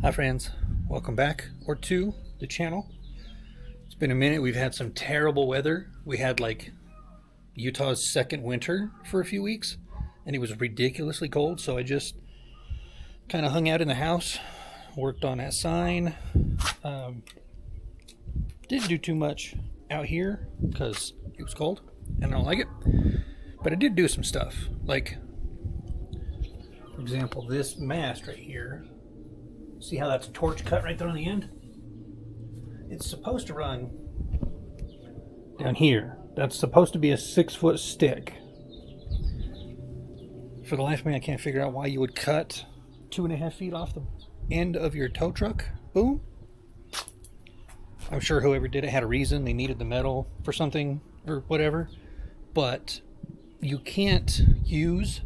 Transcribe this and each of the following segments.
Hi friends, welcome back or to the channel. It's been a minute. We've had some terrible weather. We had like Utah's second winter for a few weeks and it was ridiculously cold, so I just kind of hung out in the house, worked on that sign. Didn't do too much out here because it was cold and I don't like it, but I did do some stuff, like for example this mast right here. See how that's a torch cut right there on the end? It's supposed to run down here. That's supposed to be a 6-foot stick. For the life of me, I can't figure out why you would cut 2.5 feet off the end of your tow truck boom. I'm sure whoever did it had a reason. They needed the metal for something or whatever. But you can't use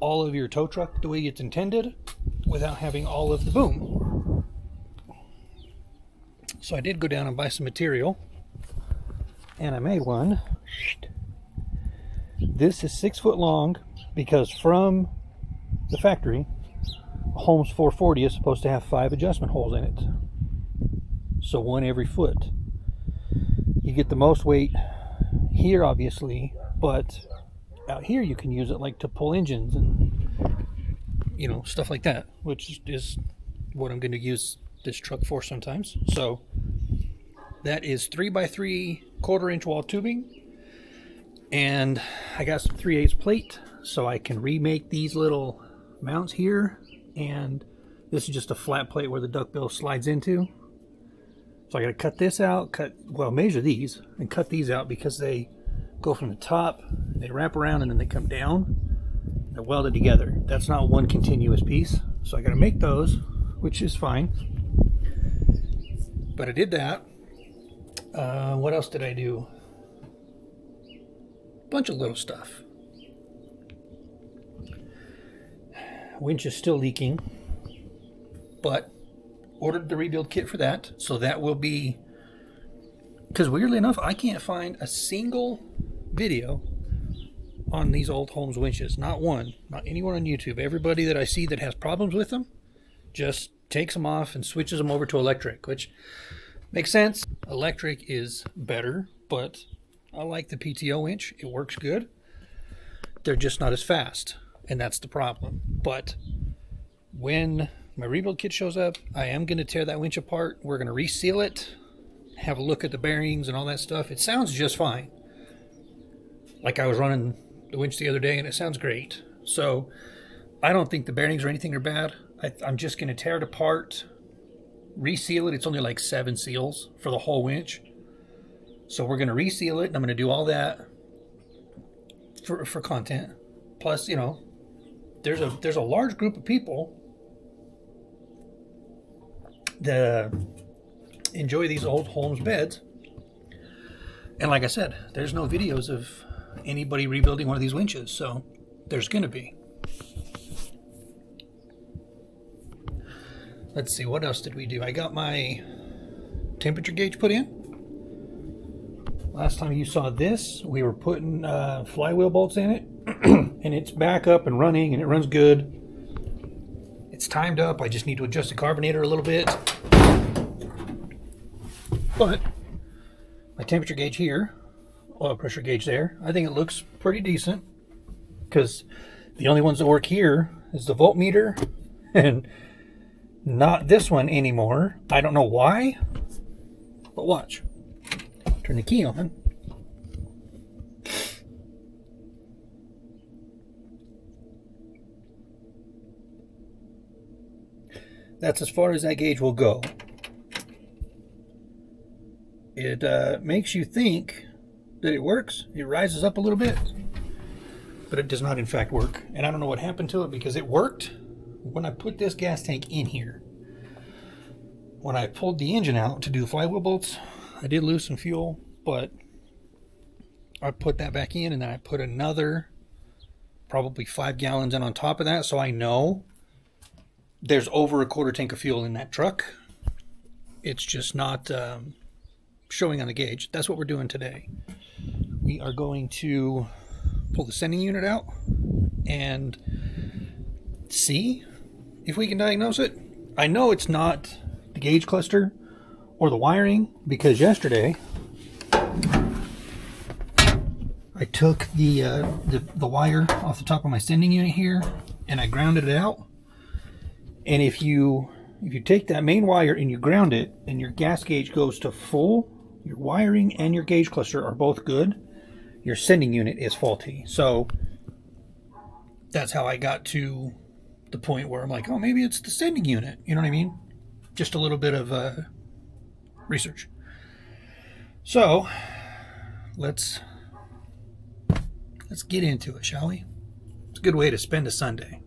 all of your tow truck the way it's intended without having all of the boom. So I did go down and buy some material, and I made one. This is 6 foot long because from the factory, Holmes 440 is supposed to have 5 adjustment holes in it. So one every foot. You get the most weight here, obviously, but out here you can use it like to pull engines and stuff like that, which is what I'm going to use this truck for sometimes. So that is 3x3 1/4 inch wall tubing, and I got some 3/8 plate so I can remake these little mounts here. And this is just a flat plate where the duckbill slides into. So I got to cut this out, measure these and cut these out because they go from the top, they wrap around, and then they come down. They're welded together. That's not one continuous piece. So I got to make those, which is fine. But I did that. What else did I do? Bunch of little stuff. Winch is still leaking, but ordered the rebuild kit for that. So that will be, because weirdly enough, I can't find a single video on these old Holmes winches. Not one. Not anywhere on YouTube. Everybody that I see that has problems with them just takes them off and switches them over to electric, which makes sense. Electric is better, but I like the PTO winch. It works good. They're just not as fast, and that's the problem. But when my rebuild kit shows up, I am going to tear that winch apart. We're going to reseal it, have a look at the bearings and all that stuff. It sounds just fine. Like I was running the winch the other day and it sounds great. So I don't think the bearings or anything are bad. I'm just going to tear it apart, reseal it. It's only like 7 seals for the whole winch. So we're going to reseal it, and I'm going to do all that for content. Plus, there's a large group of people that enjoy these old Holmes beds. And like I said, there's no videos of anybody rebuilding one of these winches, so there's going to be. Let's see, what else did we do? I got my temperature gauge put in. Last time you saw this, we were putting flywheel bolts in it, and it's back up and running, and it runs good. It's timed up. I just need to adjust the carbonator a little bit. But my temperature gauge here, oil pressure gauge there, I think it looks pretty decent, because the only ones that work here is the voltmeter and not this one anymore. I don't know why, but watch. Turn the key on. That's as far as that gauge will go. It makes you think that it works. It rises up a little bit, but it does not in fact work. And I don't know what happened to it, because it worked when I put this gas tank in here. When I pulled the engine out to do the flywheel bolts, I did lose some fuel, but I put that back in, and then I put another probably 5 gallons in on top of that, so I know there's over a 1/4 tank of fuel in that truck. It's just not showing on the gauge. That's what we're doing today. We are going to pull the sending unit out and see if we can diagnose it. I know it's not the gauge cluster or the wiring, because yesterday I took the wire off the top of my sending unit here and I grounded it out. And if you take that main wire and you ground it and your gas gauge goes to full, your wiring and your gauge cluster are both good, your sending unit is faulty. So that's how I got to the point where I'm like, oh, maybe it's the sending unit. You know what I mean? Just a little bit of research. So let's get into it, shall we? It's a good way to spend a Sunday.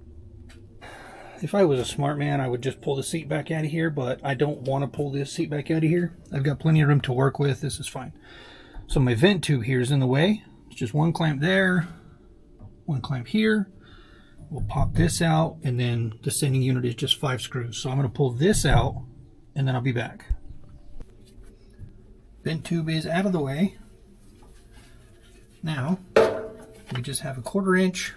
If I was a smart man, I would just pull the seat back out of here, but I don't want to pull this seat back out of here. I've got plenty of room to work with. This is fine. So my vent tube here is in the way. It's just one clamp there, one clamp here. We'll pop this out, and then the sending unit is just 5 screws. So I'm going to pull this out, and then I'll be back. Vent tube is out of the way. Now, we just have a 1/4 inch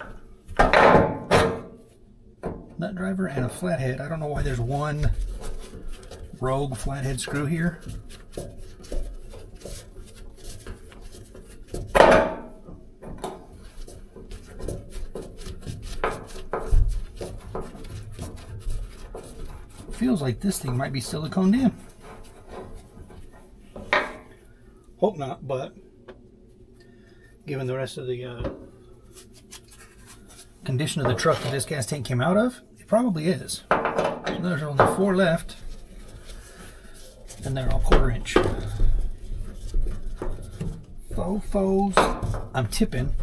nut driver and a flathead. I don't know why there's one rogue flathead screw here. Feels like this thing might be siliconed in. Hope not, but given the rest of the condition of the truck that this gas tank came out of, it probably is. So there's only 4 left, and they're all 1/4 inch. Faux, I'm tipping.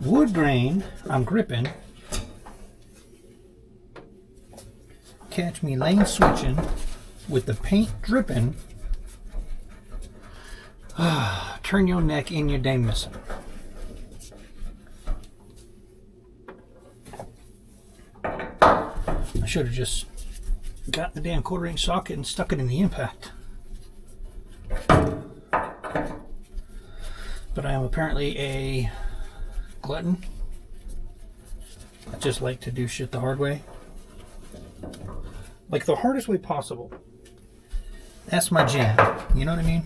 Wood grain, I'm gripping. Catch me lane switching with the paint dripping. Turn your neck in your dang missing. I should have just got the damn 1/4 inch socket and stuck it in the impact. But I am apparently a glutton. I just like to do shit the hard way. Like the hardest way possible. That's my jam. You know what I mean?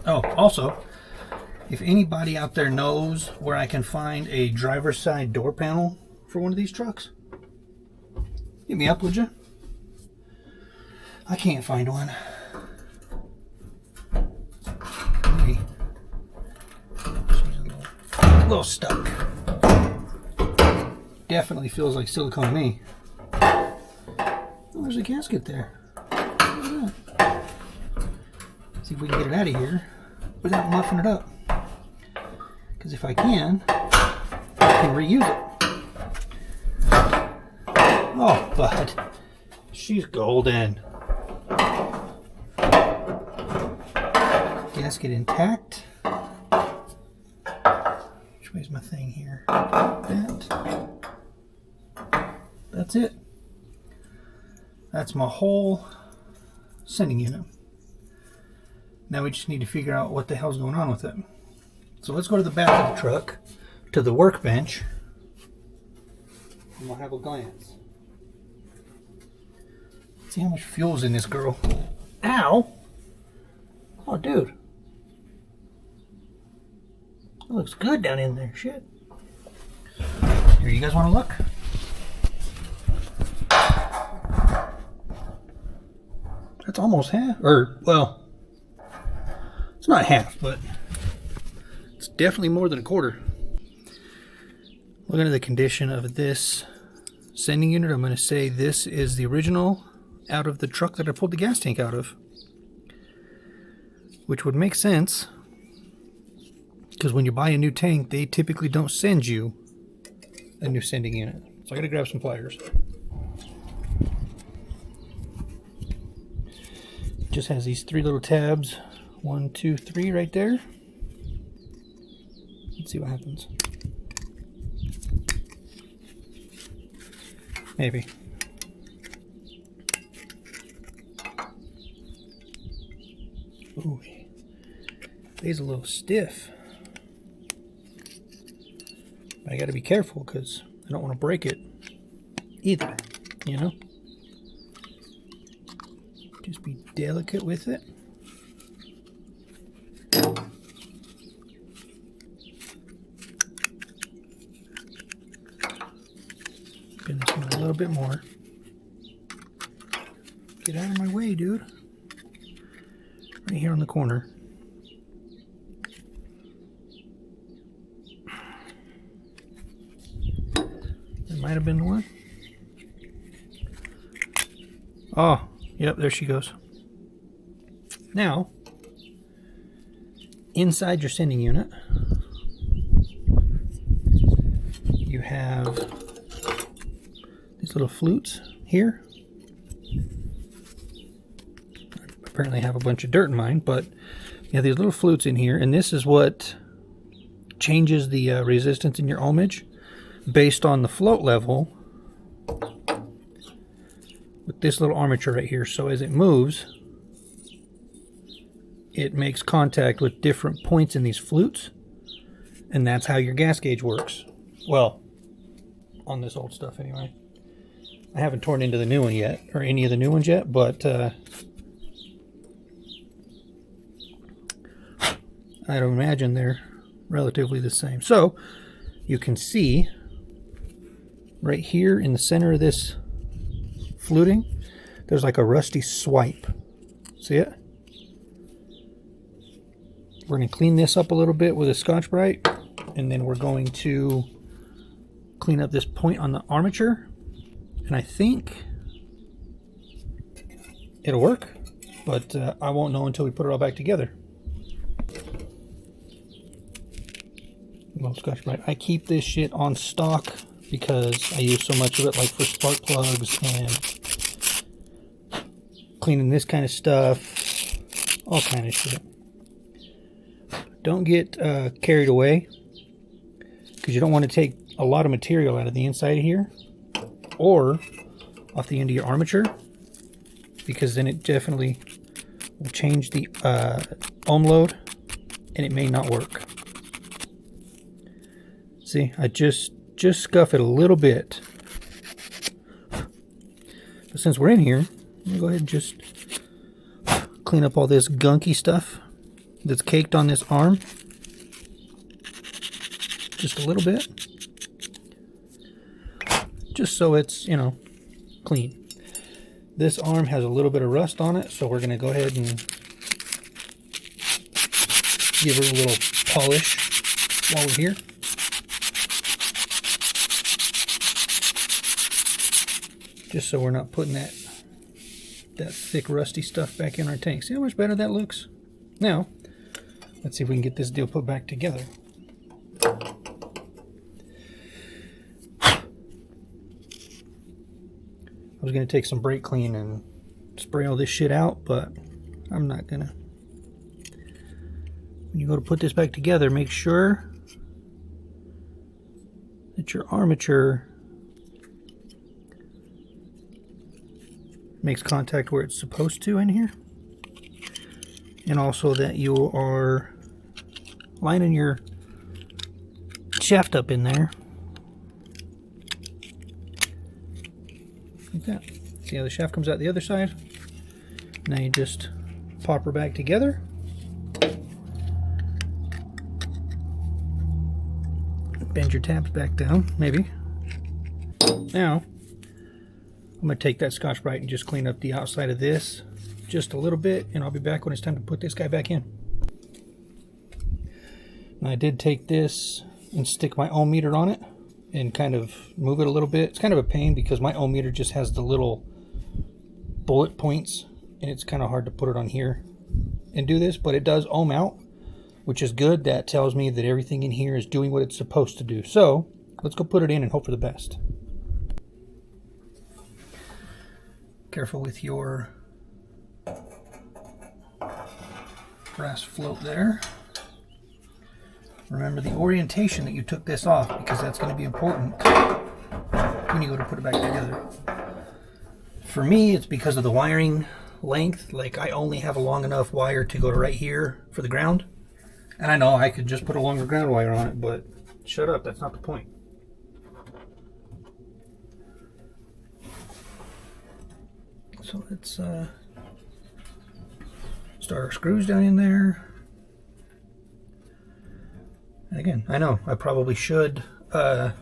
Oh, also, if anybody out there knows where I can find a driver's side door panel for one of these trucks, hit me up, would you? I can't find one. Maybe. She's a little stuck. Definitely feels like silicone to me. Oh, there's a gasket there. Look at that. See if we can get it out of here without muffing it up. Because if I can reuse it. Oh, but she's golden. Gasket intact. Which way's my thing here? That. That's it. That's my whole sending unit. Now we just need to figure out what the hell's going on with it. So let's go to the back of the truck, to the workbench, and we'll have a glance. Let's see how much fuel's in this girl. Ow! Oh, dude. It looks good down in there. Shit. Here, you guys want to look? That's almost half. Or, well, it's not half, but it's definitely more than a 1/4. Looking at the condition of this sending unit, I'm going to say this is the original out of the truck that I pulled the gas tank out of. Which would make sense, because when you buy a new tank, they typically don't send you a new sending unit. So I got to grab some pliers. Just has these 3 little tabs. 1, 2, 3 right there. Let's see what happens. Maybe. Ooh, it's a little stiff. But I got to be careful because I don't want to break it either, you know? Just be delicate with it. Spin this one a little bit more. Get out of my way, dude. Right here on the corner. That might have been the one. Oh, yep, there she goes. Now, inside your sending unit, you have these little flutes here. Apparently I have a bunch of dirt in mine, but you have these little flutes in here, and this is what changes the resistance in your ohmage based on the float level with this little armature right here. So as it moves, it makes contact with different points in these flutes, and that's how your gas gauge works. Well, on this old stuff anyway. I haven't torn into the new one yet, or any of the new ones yet, but I'd imagine they're relatively the same. So you can see right here in the center of this fluting, there's like a rusty swipe. See it? We're going to clean this up a little bit with a Scotch-Brite, and then we're going to clean up this point on the armature, and I think it'll work, but I won't know until we put it all back together. Well, Scotch-Brite. I keep this shit on stock because I use so much of it, like for spark plugs and cleaning this kind of stuff, all kind of shit. Don't get carried away, because you don't want to take a lot of material out of the inside here or off the end of your armature, because then it definitely will change the ohm load and it may not work. See, I just scuff it a little bit. But since we're in here, I'm gonna go ahead and just clean up all this gunky stuff that's caked on this arm. Just a little bit. Just so it's, you know, clean. This arm has a little bit of rust on it, so we're gonna go ahead and give her a little polish while we're here. Just so we're not putting that thick rusty stuff back in our tank. See how much better that looks? Now, let's see if we can get this deal put back together. I was going to take some brake clean and spray all this shit out, but I'm not going to. When you go to put this back together, make sure that your armature makes contact where it's supposed to in here, and also that you are lining your shaft up in there like that. See how the shaft comes out the other side? Now you just pop her back together. Bend your tabs back down, maybe. Now I'm going to take that Scotch-Brite and just clean up the outside of this just a little bit, and I'll be back when it's time to put this guy back in. Now I did take this and stick my ohm meter on it and kind of move it a little bit. It's kind of a pain because my ohm meter just has the little bullet points, and it's kind of hard to put it on here and do this, but it does ohm out, which is good. That tells me that everything in here is doing what it's supposed to do. So let's go put it in and hope for the best. Careful with your brass float there. Remember the orientation that you took this off, because that's going to be important when you go to put it back together. For me, it's because of the wiring length. Like, I only have a long enough wire to go to right here for the ground. And I know I could just put a longer ground wire on it, but shut up, that's not the point. So let's start our screws down in there. And again, I know I probably should turn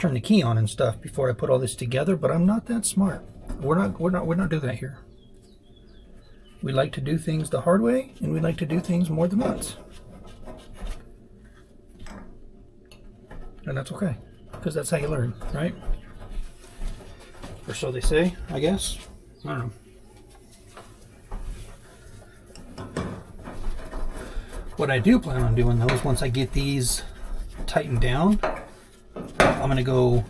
the key on and stuff before I put all this together, but I'm not that smart. We're not doing that here. We like to do things the hard way, and we like to do things more than once. And that's okay, because that's how you learn, right? Or so they say, I guess. I don't know. What I do plan on doing, though, is once I get these tightened down, I'm going to go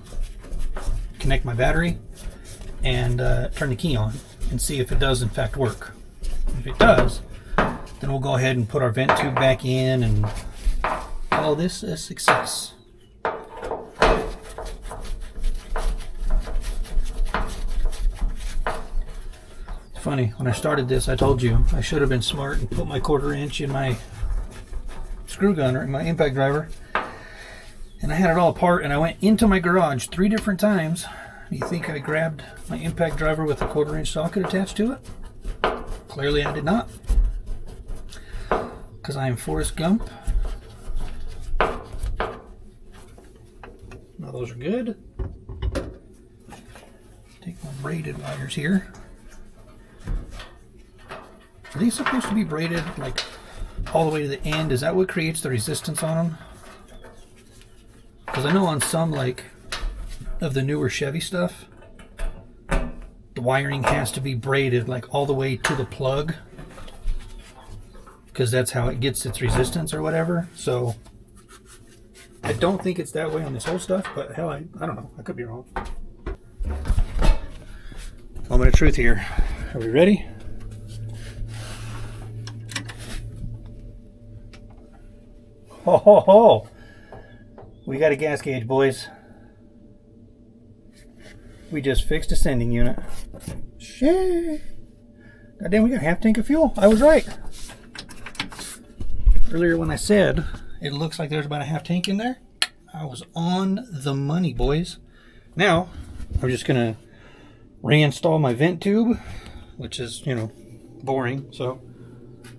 connect my battery and turn the key on and see if it does in fact work. If it does, then we'll go ahead and put our vent tube back in and call this a success. It's funny, when I started this, I told you I should have been smart and put my 1/4 inch in my screw gun or in my impact driver, and I had it all apart, and I went into my garage 3 different times. You think I grabbed my impact driver with a 1/4 inch socket attached to it? Clearly I did not, because I am Forrest Gump. Now those are good. Take my braided wires here. Are these supposed to be braided like all the way to the end? Is that what creates the resistance on them? Because I know on some, like, of the newer Chevy stuff, the wiring has to be braided like all the way to the plug, because that's how it gets its resistance or whatever. So I don't think it's that way on this whole stuff, but hell, I don't know. I could be wrong. Moment of truth here. Are we ready? Ho ho ho! We got a gas gauge, boys. We just fixed a sending unit. Shit! Goddamn, we got half tank of fuel. I was right. Earlier when I said it looks like there's about a half tank in there, I was on the money, boys. Now, I'm just gonna reinstall my vent tube, which is, you know, boring. So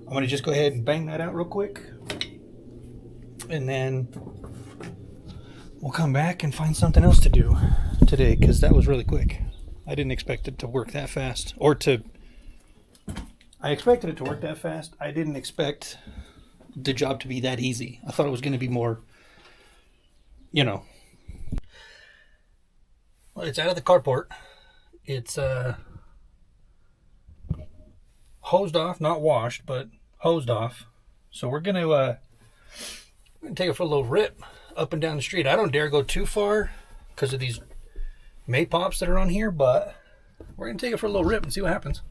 I'm gonna just go ahead and bang that out real quick, and then we'll come back and find something else to do today, because that was really quick. I didn't expect it to work that fast, I expected it to work that fast. I didn't expect the job to be that easy. I thought it was going to be more, you know. Well, it's out of the carport. It's hosed off, not washed, but hosed off. So we're going to take it for a little rip up and down the street. I don't dare go too far because of these May pops that are on here, but we're going to take it for a little rip and see what happens.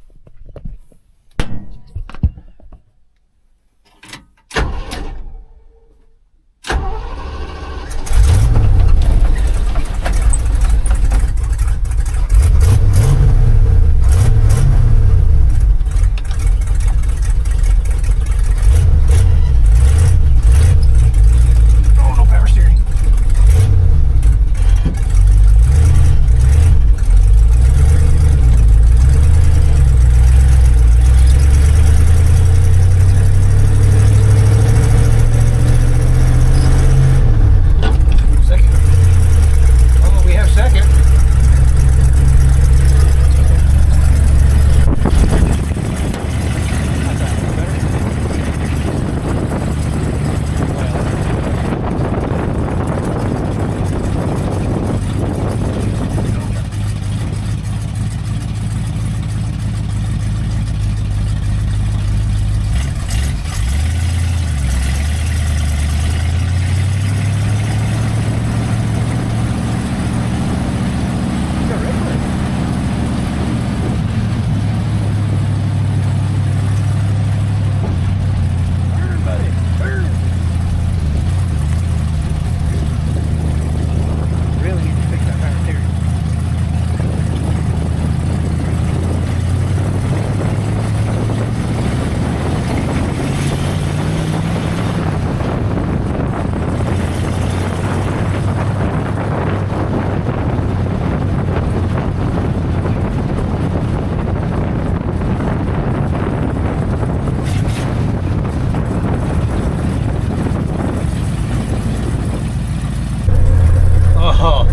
Oh,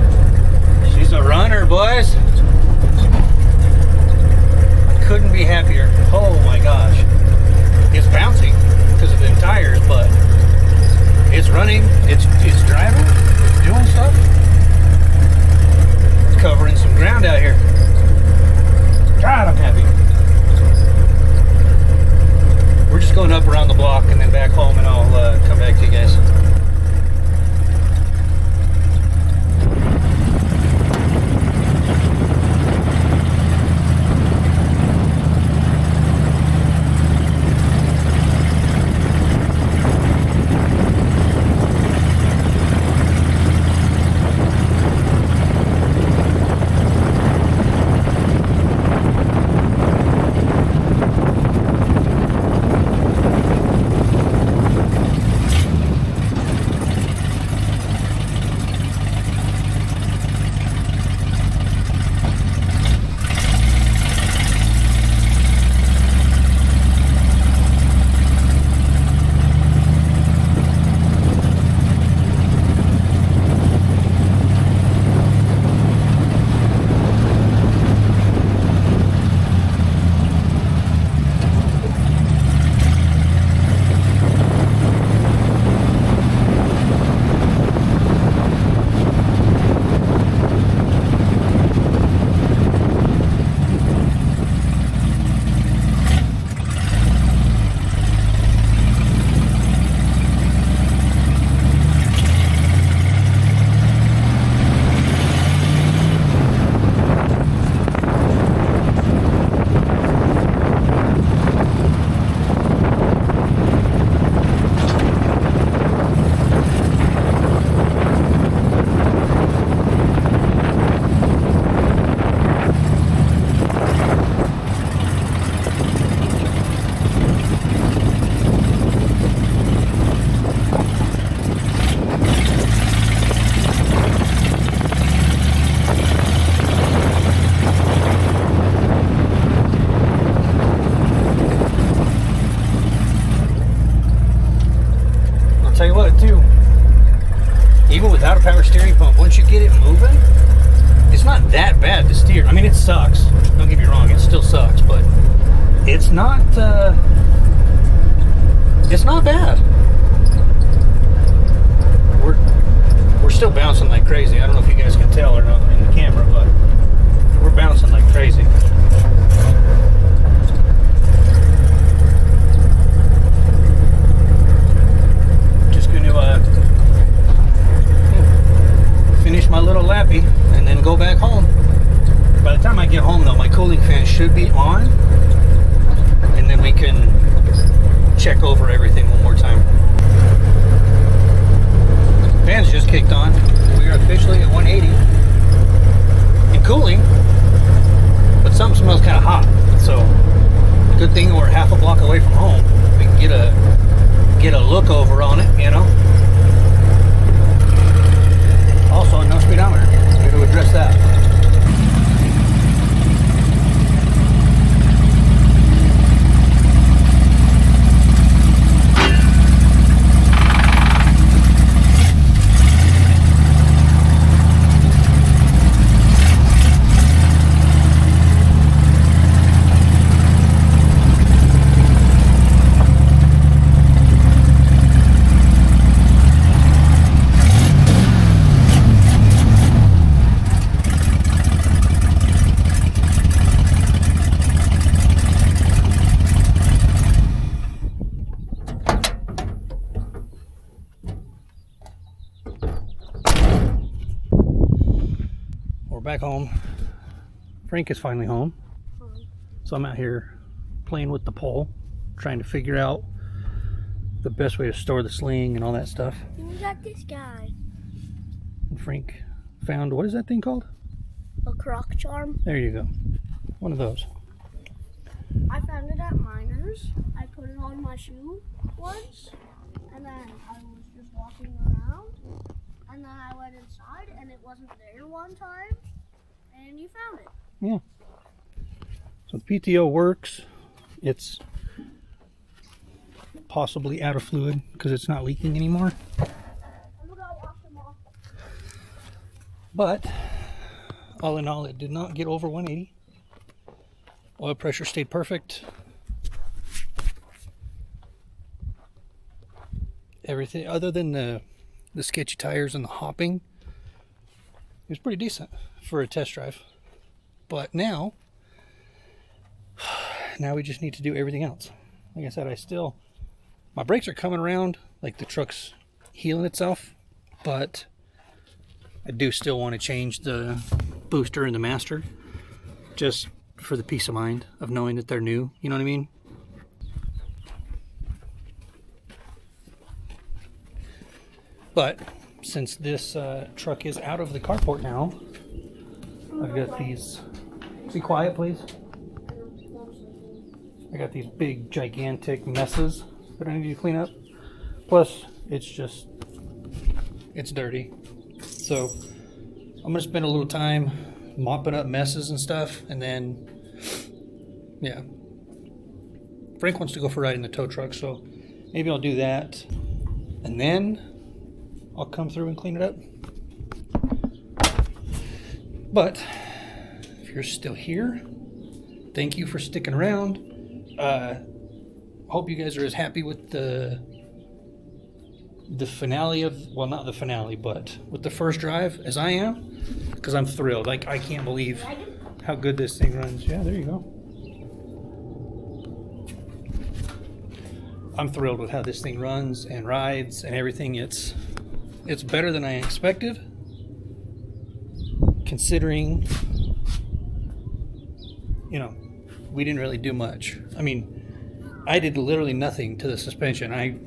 she's a runner, boys. I couldn't be happier. Oh my gosh. It's bouncing because of the tires, but it's running, it's driving, it's doing stuff. It's covering some ground out here. God, I'm happy. We're just going up around the block and then back home, and I'll come back to you guys. Tell you what, too, even without a power steering pump, once you get it moving, it's not that bad to steer. I mean, it sucks. Don't get me wrong, it still sucks, but it's not bad. We're still bouncing like crazy. I don't know if you guys can tell or not in the camera, but we're bouncing like crazy. Finish my little lappy and then go back home. By the time I get home, though, my cooling fan should be on, and then we can check over everything one more time. Fan's just kicked on. We are officially at 180 and cooling, but something smells kind of hot. So good thing we're half a block away from home. We can get a look over on it, you know. Also, no speedometer. We got to address that. Back home. Frank is finally home. So I'm out here playing with the pole, trying to figure out the best way to store the sling and all that stuff. We got this guy. And Frank found, what is that thing called? A croc charm. There you go. One of those. I found it at Miners. I put it on my shoe once, and then I was just walking around, and then I went inside and it wasn't there one time. And you found it. Yeah. So the PTO works. It's possibly out of fluid because it's not leaking anymore. I'm gonna wash them off. But all in all, it did not get over 180. Oil pressure stayed perfect. Everything other than the sketchy tires and the hopping, it was pretty decent for a test drive. But now we just need to do everything else. Like I said, my brakes are coming around, like the truck's healing itself, but I do still want to change the booster and the master, just for the peace of mind of knowing that they're new, you know what I mean? But since this truck is out of the carport now, I've got these, be quiet please. I got these big gigantic messes that I need to clean up. Plus, it's dirty. So I'm gonna spend a little time mopping up messes and stuff, and then, yeah. Frank wants to go for a ride in the tow truck, so maybe I'll do that. And then I'll come through and clean it up. But if you're still here, thank you for sticking around. Hope you guys are as happy with the finale of, well, not the finale, but with the first drive as I am, because I'm thrilled. Like, I can't believe how good this thing runs. Yeah, there you go. I'm thrilled with how this thing runs and rides and everything. It's better than I expected, considering, you know, we didn't really do much. I mean, I did literally nothing to the suspension. I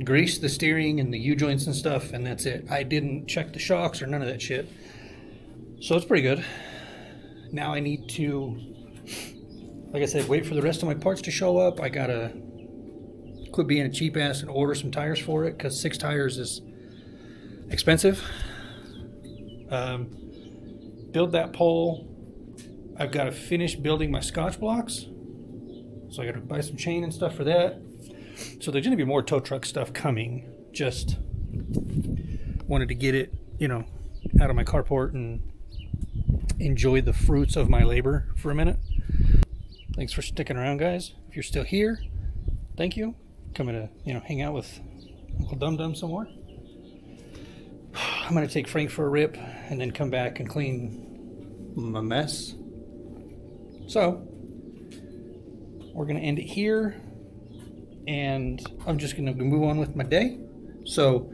greased the steering and the U-joints and stuff, and that's it. I didn't check the shocks or none of that shit. So it's pretty good. Now I need to, like I said, wait for the rest of my parts to show up. I gotta quit being a cheap ass and order some tires for it, because 6 tires is expensive. Build that pole. I've got to finish building my Scotch blocks, so I got to buy some chain and stuff for that. So there's going to be more tow truck stuff coming. Just wanted to get it, you know, out of my carport and enjoy the fruits of my labor for a minute. Thanks for sticking around, guys. If you're still here, thank you. Coming to, you know, hang out with Uncle Dum Dum some more. I'm going to take Frank for a rip and then come back and clean my mess. So we're going to end it here, and I'm just going to move on with my day. So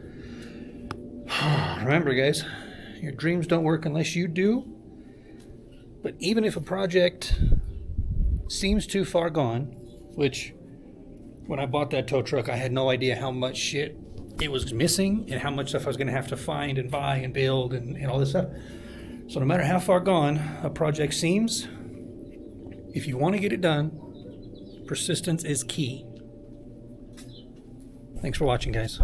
remember, guys, your dreams don't work unless you do. But even if a project seems too far gone, which when I bought that tow truck, I had no idea how much shit it was missing and how much stuff I was going to have to find and buy and build and all this stuff. So no matter how far gone a project seems, if you want to get it done, persistence is key. Thanks for watching, guys.